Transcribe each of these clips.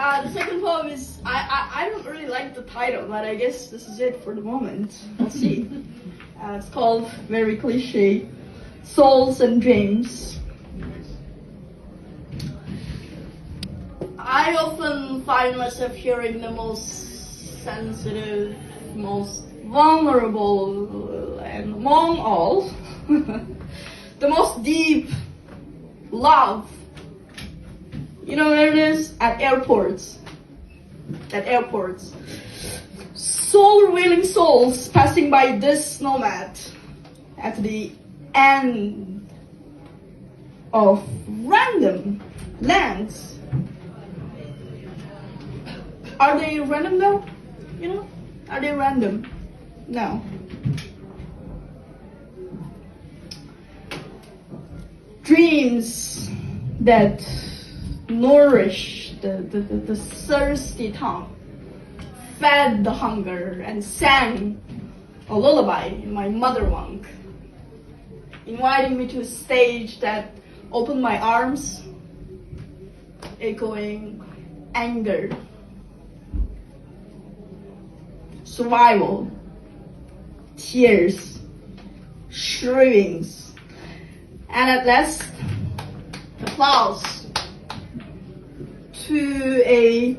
The second poem is, I don't really like the title, but I guess this is it for the moment. We'll see. It's called, very cliche, Souls and Dreams. I often find myself hearing the most sensitive, most vulnerable, and among all, the most deep love. You know where it is? At airports. At airports. Soul-revealing souls passing by this nomad at the end of random lands. Are they random though? You know? Are they random? No. Dreams that nourish the thirsty tongue, fed the hunger, and sang a lullaby in my mother tongue, inviting me to a stage that opened my arms, echoing anger, survival, tears, shriekings, and at last, applause to a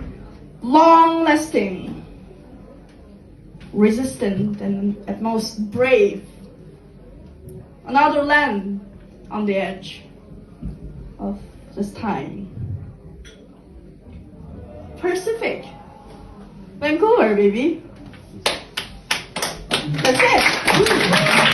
long-lasting, resistant, and at most brave, another land on the edge of this time. Pacific, Vancouver, baby. That's it.